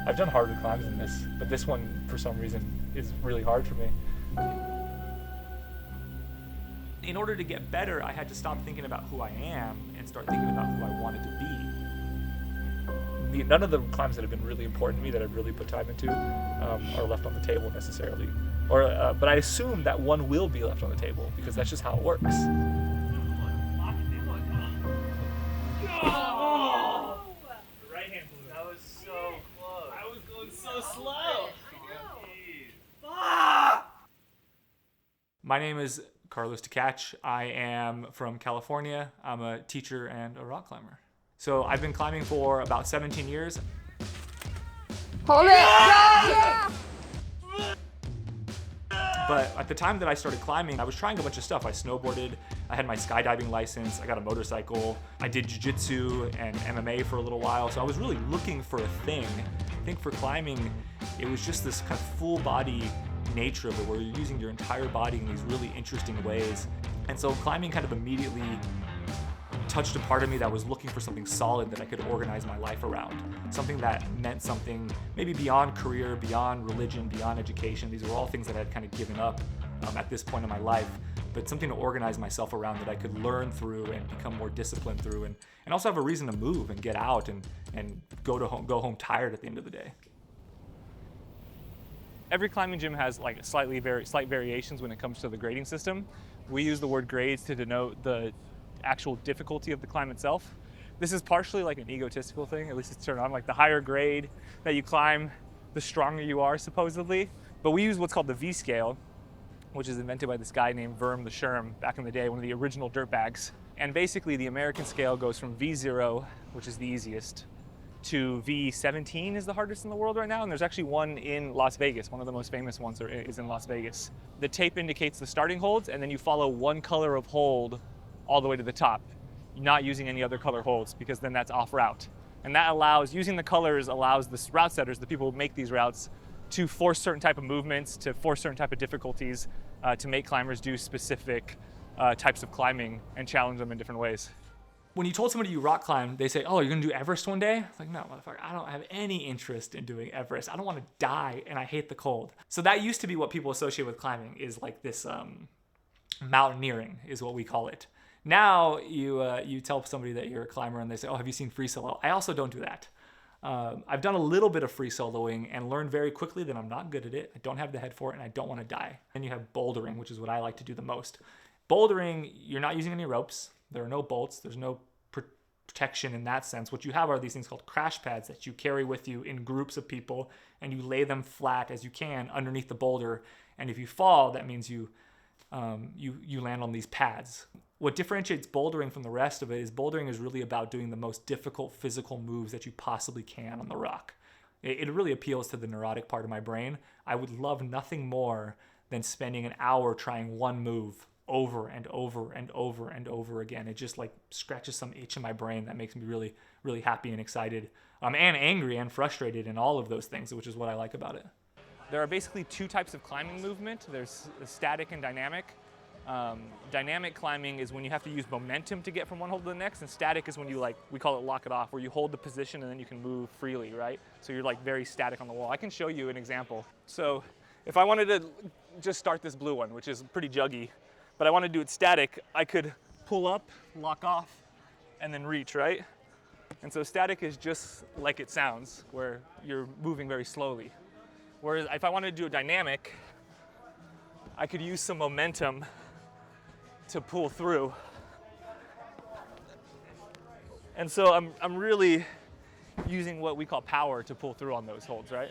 I've done harder climbs than this, but this one, for some reason, is really hard for me. In order to get better, I had to stop thinking about who I am and start thinking about who I wanted to be. None of the climbs that have been really important to me, that I've really put time into, are left on the table necessarily. But I assume that one will be left on the table because that's just how it works. Oh! The right hand blew. That was so close. I was going so slow. My name is Carlos Tkacz. I am from California. I'm a teacher and a rock climber. So I've been climbing for about 17 years. Hold it! Yeah! But at the time that I started climbing, I was trying a bunch of stuff. I snowboarded, I had my skydiving license, I got a motorcycle, I did jiu-jitsu and MMA for a little while, so I was really looking for a thing. I think for climbing, it was just this kind of full body nature of it, where you're using your entire body in these really interesting ways. And so climbing kind of immediately touched a part of me that was looking for something solid that I could organize my life around. Something that meant something maybe beyond career, beyond religion, beyond education. These were all things that I had kind of given up at this point in my life, but something to organize myself around that I could learn through and become more disciplined through, and also have a reason to move and get out and go home tired at the end of the day. Every climbing gym has like slight variations when it comes to the grading system. We use the word grades to denote the actual difficulty of the climb itself. This is partially like an egotistical thing, at least it's turned on, like the higher grade that you climb, the stronger you are supposedly. But we use what's called the V scale, which is invented by this guy named Verm the Sherm back in the day, one of the original dirtbags. And basically the American scale goes from V0, which is the easiest, to V17 is the hardest in the world right now, and there's actually one in Las Vegas. One of the most famous ones is in Las Vegas. The tape indicates the starting holds, and then you follow one color of hold all the way to the top, not using any other color holds, because then that's off route. And that allows, using the colors allows the route setters, the people who make these routes, to force certain type of movements, to force certain type of difficulties, to make climbers do specific types of climbing and challenge them in different ways. When you told somebody you rock climb, they say, oh, you're gonna do Everest one day? It's like, no, motherfucker, I don't have any interest in doing Everest. I don't wanna die, and I hate the cold. So that used to be what people associate with climbing, is like this mountaineering is what we call it. Now you tell somebody that you're a climber and they say, oh, have you seen free solo? I also don't do that. I've done a little bit of free soloing and learned very quickly that I'm not good at it. I don't have the head for it, and I don't want to die. Then you have bouldering, which is what I like to do the most. Bouldering, you're not using any ropes. There are no bolts. There's no protection in that sense. What you have are these things called crash pads that you carry with you in groups of people, and you lay them flat as you can underneath the boulder. And if you fall, that means you land on these pads. What differentiates bouldering from the rest of it is bouldering is really about doing the most difficult physical moves that you possibly can on the rock. It really appeals to the neurotic part of my brain. I would love nothing more than spending an hour trying one move over and over and over and over again. It just like scratches some itch in my brain that makes me really, really happy and excited, and angry and frustrated, and all of those things, which is what I like about it. There are basically two types of climbing movement. There's static and dynamic. Dynamic climbing is when you have to use momentum to get from one hold to the next, and static is when you, like, we call it lock it off, where you hold the position and then you can move freely, right? So you're like very static on the wall. I can show you an example. So if I wanted to just start this blue one, which is pretty juggy, but I want to do it static, I could pull up, lock off, and then reach, right? And so static is just like it sounds, where you're moving very slowly. Whereas if I wanted to do a dynamic, I could use some momentum to pull through. And so I'm really using what we call power to pull through on those holds, right?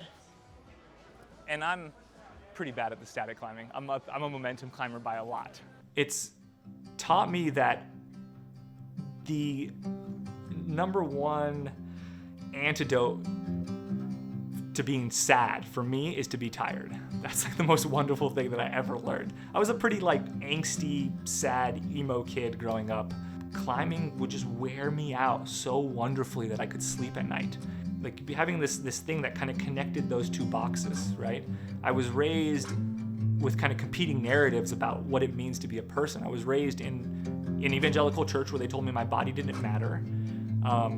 And I'm pretty bad at the static climbing. I'm a momentum climber by a lot. It's taught me that the number one antidote to being sad for me is to be tired. That's like the most wonderful thing that I ever learned. I was a pretty like angsty, sad, emo kid growing up. Climbing would just wear me out so wonderfully that I could sleep at night. Like having this thing that kind of connected those two boxes, right? I was raised with kind of competing narratives about what it means to be a person. I was raised in an evangelical church where they told me my body didn't matter.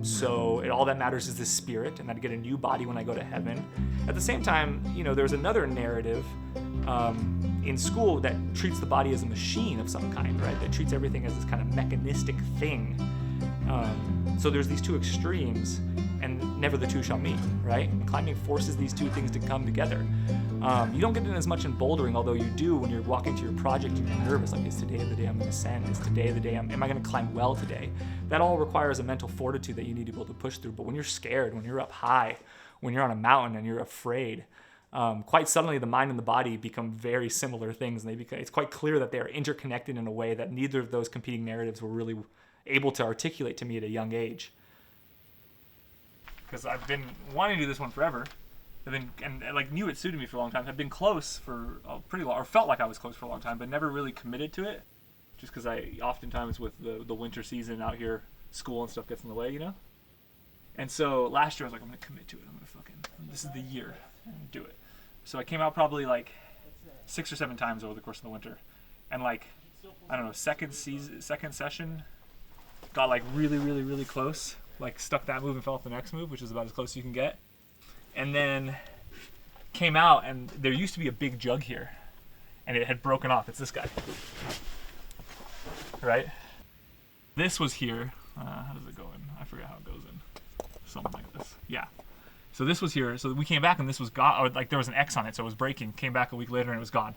So all that matters is the spirit, and that I get a new body when I go to heaven. At the same time, there's another narrative in school that treats the body as a machine of some kind, right? That treats everything as this kind of mechanistic thing. So there's these two extremes, and never the two shall meet, right? Climbing forces these two things to come together. You don't get it as much in bouldering, although you do when you're walking to your project and you're nervous, like, is today the day I'm gonna ascend? Is today the day am I gonna climb well today? That all requires a mental fortitude that you need to be able to push through. But when you're scared, when you're up high, when you're on a mountain and you're afraid, quite suddenly the mind and the body become very similar things, and it's quite clear that they are interconnected in a way that neither of those competing narratives were really able to articulate to me at a young age. Because I've been wanting to do this one forever. And knew it suited me for a long time. I've been close for a pretty long, or felt like I was close for a long time, but never really committed to it. Just because I oftentimes with the winter season out here, school and stuff gets in the way, And so last year I was like, I'm gonna commit to it. This is the year, and do it. So I came out probably like 6 or 7 times over the course of the winter, and second session, got like really, really, really close. Like stuck that move and fell off the next move, which is about as close as you can get. And then came out, and there used to be a big jug here, and it had broken off. It's this guy, right? This was here. How does it go in? I forget how it goes in. Something like this. Yeah. So this was here. So we came back, and this was gone. Like there was an X on it, so it was breaking. Came back a week later, and it was gone.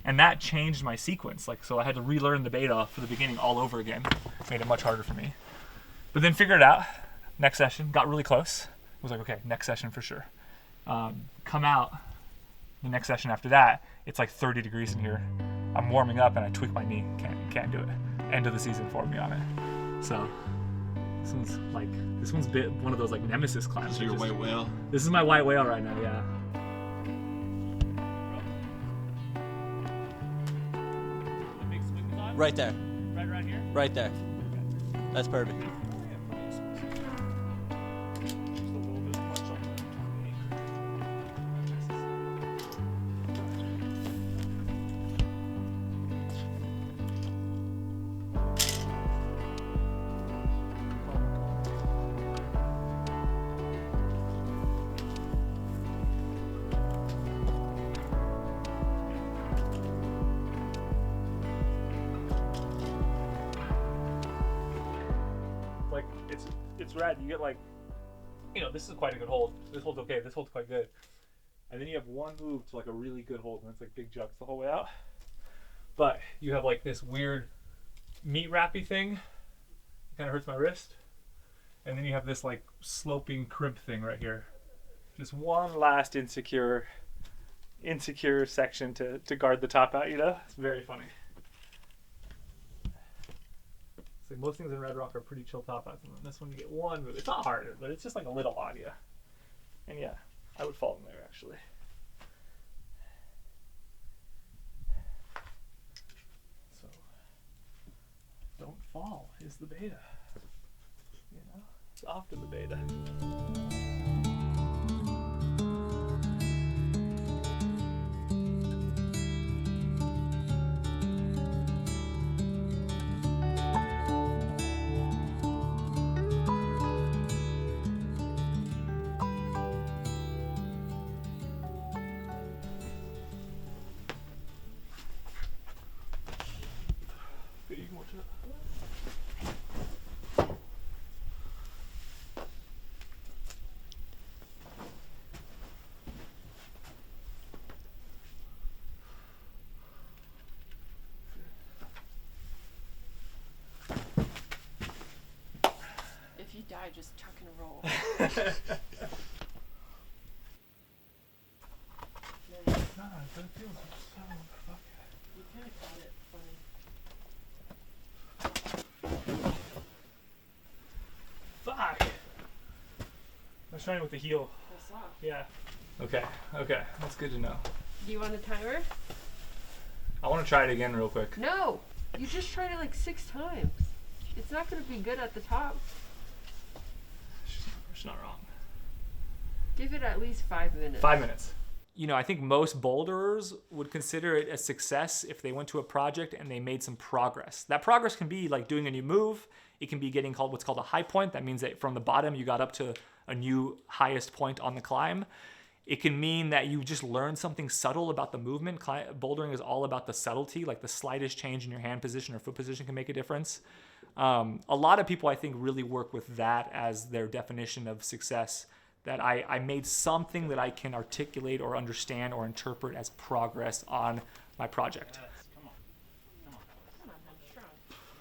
And that changed my sequence. So I had to relearn the beta for the beginning all over again. Made it much harder for me. But then figured it out. Next session, got really close. I was like, okay, next session for sure. Come out, the next session after that, it's like 30 degrees in here. I'm warming up and I tweak my knee. Can't do it. End of the season for me on it. So this one's one of those like nemesis climbs. So your white whale? This is my white whale right now, yeah. The big swing is on? Right there. Right here? Right there. That's perfect. It's rad. You get this is quite a good hold. This hold's okay. This hold's quite good. And then you have one move to like a really good hold, and it's like big jugs the whole way out. But you have like this weird meat wrappy thing. It kind of hurts my wrist. And then you have this like sloping crimp thing right here. Just one last insecure section to guard the top out. It's very funny. Like most things in Red Rock are pretty chill top outs, and then this one you get one move. It's not hard, but it's just like a little on you. And yeah, I would fall in there actually. So don't fall is the beta. It's often the beta. If you die, just tuck and roll. But it feels so fucking. You kind of got it funny. Fuck! I was trying with the heel. That's off. Yeah. Okay, that's good to know. Do you want a timer? I want to try it again real quick. No! You just tried it like 6 times. It's not going to be good at the top. She's not wrong. Give it at least 5 minutes. 5 minutes. you know, I think most boulderers would consider it a success if they went to a project and they made some progress. That progress can be like doing a new move. It can be getting what's called a high point. That means that from the bottom, you got up to a new highest point on the climb. It can mean that you just learned something subtle about the movement. Bouldering is all about the subtlety, like the slightest change in your hand position or foot position can make a difference. A lot of people, I think, really work with that as their definition of success, that I made something that I can articulate or understand or interpret as progress on my project. Come on. Come on. Come on, I'm strong.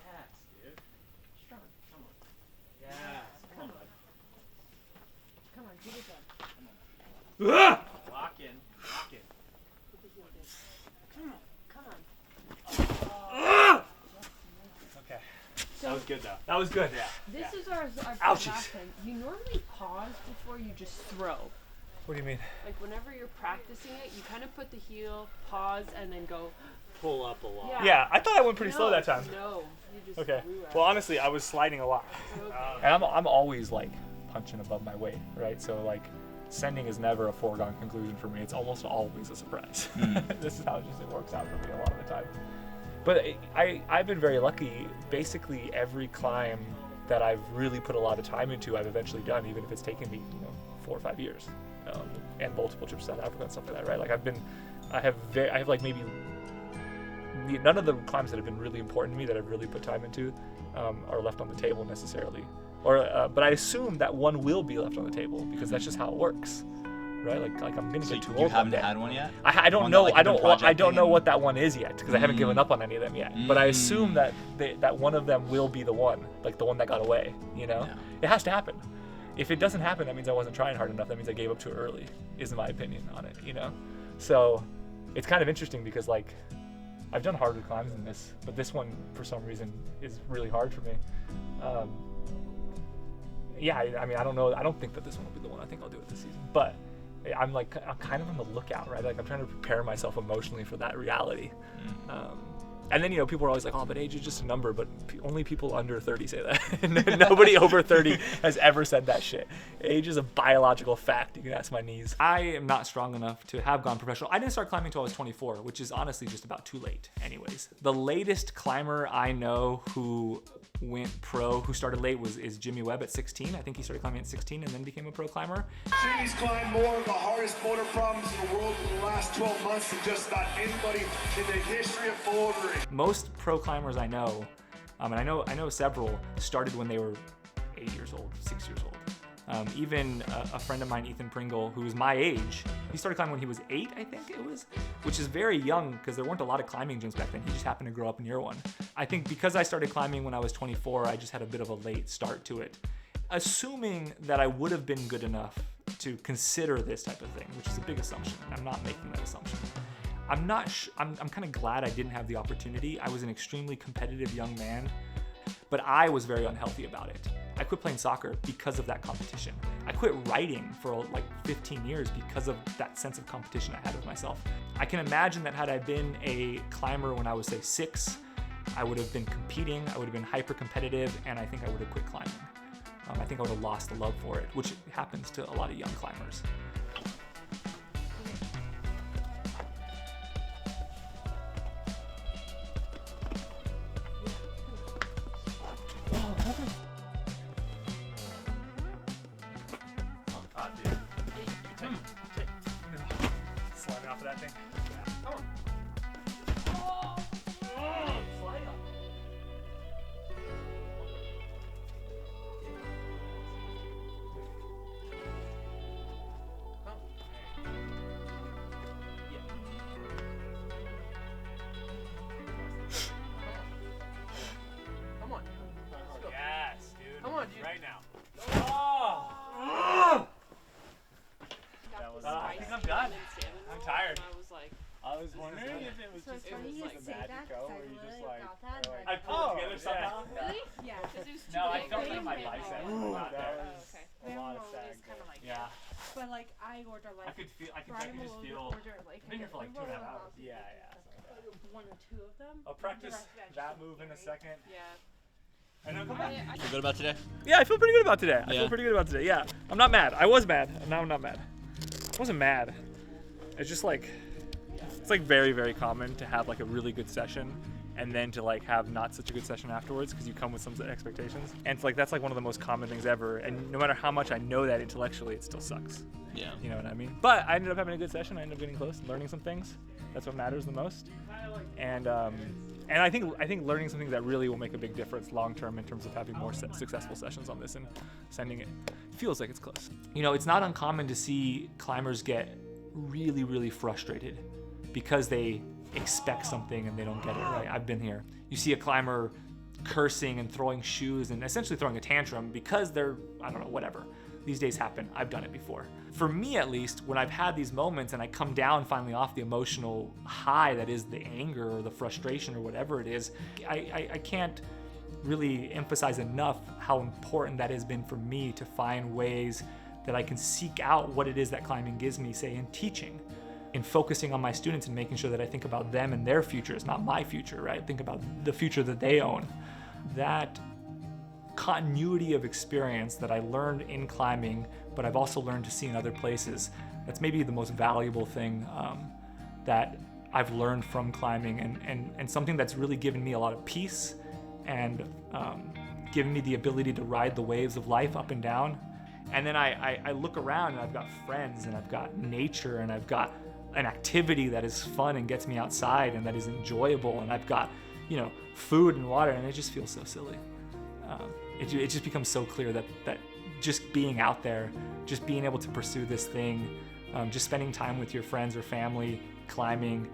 Yes, dude. Strong. Come on. Yes. Come on, bud. Come on, get it done. Lock in. Lock in. Come on. Okay. So That was good, though. That was good. Yeah. this is our Ouchies. lesson. You normally pause before you just throw. What do you mean? Like whenever you're practicing it, you kind of put the heel, pause, and then go. Pull up a lot. Yeah. Yeah, I thought I went pretty No, slow that time. No, you just Okay. threw at Well, it. honestly, I was sliding a lot. Okay. And I'm always like punching above my weight, right? So like sending is never a foregone conclusion for me. It's almost always a surprise. This is how it works out for me a lot of the time. But I've been very lucky. Basically every climb that I've really put a lot of time into, I've eventually done, even if it's taken me 4 or 5 years, and multiple trips to South Africa and stuff like that, right? Like I have like maybe none of the climbs that have been really important to me that I've really put time into are left on the table necessarily. But I assume that one will be left on the table because that's just how it works, right? Like I'm gonna So get too you old. haven't one day. had one yet? I don't One know. that, like, I you've been don't. I don't projecting know and- what that one is yet because I haven't given up on any of them yet. But I assume that that one of them will be the one, like the one that got away. You know, Yeah. it has to happen. If it doesn't happen, that means I wasn't trying hard enough. That means I gave up too early. Is my opinion on it. You know, so it's kind of interesting because like I've done harder climbs than this, but this one for some reason is really hard for me. Yeah, I mean, I don't know. I don't think that this one will be the one. I think I'll do it this season. But I'm kind of on the lookout, right? Like I'm trying to prepare myself emotionally for that reality. And then, people are always like, oh, but age is just a number. But only people under 30 say that. Nobody over 30 has ever said that shit. Age is a biological fact. You can ask my knees. I am not strong enough to have gone professional. I didn't start climbing until I was 24, which is honestly just about too late anyways. The latest climber I know who went pro, who started late, is Jimmy Webb at 16. I think he started climbing at 16 and then became a pro climber. Jimmy's climbed more of the hardest motor problems in the world in the last 12 months than just about anybody in the history of bouldering. Most pro climbers I know, and I know several, started when they were 8 years old, 6 years old. Even a friend of mine, Ethan Pringle, who was my age, he started climbing when he was 8, I think it was, which is very young because there weren't a lot of climbing gyms back then. He just happened to grow up in year one. I think because I started climbing when I was 24, I just had a bit of a late start to it. Assuming that I would have been good enough to consider this type of thing, which is a big assumption. I'm not making that assumption. I'm kind of glad I didn't have the opportunity. I was an extremely competitive young man, but I was very unhealthy about it. I quit playing soccer because of that competition. I quit writing for like 15 years because of that sense of competition I had with myself. I can imagine that had I been a climber when I was, say, 6, I would have been competing, I would have been hyper competitive, and I think I would have quit climbing. I think I would have lost the love for it, which happens to a lot of young climbers. Sliding off of that thing. Come on. Yes, dude. Come on, dude. Right now. I think I'm done. I'm tired. I was like, I was wondering if it was So it's just funny you like say that magic because I where you just literally like got that. are like, I pulled it together yeah. somehow. Really? Yeah. because it was too No, I big. felt it in my Big bicep. and Not that there. was okay. a lot of It's sag. kind of like Yeah, But like I order I like could feel. I could Brian just will feel. order like I've been here for like 2.5 hours. Yeah. one or two of them. I'll practice The rest of it I that just move in a carry. second, Yeah. and then come back. Feel good about today? Yeah, I feel pretty good about today. I Yeah. feel pretty good about today. Yeah, I'm not mad. I was mad, and now I'm not mad. I wasn't mad. It's just like, it's like very, very common to have like a really good session and then to like have not such a good session afterwards because you come with some expectations. And it's like, that's like one of the most common things ever. And no matter how much I know that intellectually, it still sucks. Yeah. You know what I mean? But I ended up having a good session. I ended up getting close and learning some things. That's what matters the most. And I think learning some things that really will make a big difference long term in terms of having more successful sessions on this and sending it. It feels like it's close. You know, it's not uncommon to see climbers get really, really frustrated because they expect something and they don't get it right. I've been here. You see a climber cursing and throwing shoes and essentially throwing a tantrum because they're, I don't know, whatever. These days happen. I've done it before. For me, at least, when I've had these moments and I come down finally off the emotional high that is the anger or the frustration or whatever it is, I can't really emphasize enough how important that has been for me to find ways that I can seek out what it is that climbing gives me, say, in teaching, in focusing on my students and making sure that I think about them and their futures, not my future, right? Think about the future that they own. That continuity of experience that I learned in climbing, but I've also learned to see in other places, that's maybe the most valuable thing that I've learned from climbing, and something that's really given me a lot of peace and given me the ability to ride the waves of life up and down. And then I look around and I've got friends and I've got nature and I've got an activity that is fun and gets me outside and that is enjoyable, and I've got, you know, food and water, and it just feels so silly. It just becomes so clear that just being out there, just being able to pursue this thing, just spending time with your friends or family, climbing,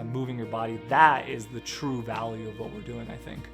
moving your body, that is the true value of what we're doing, I think.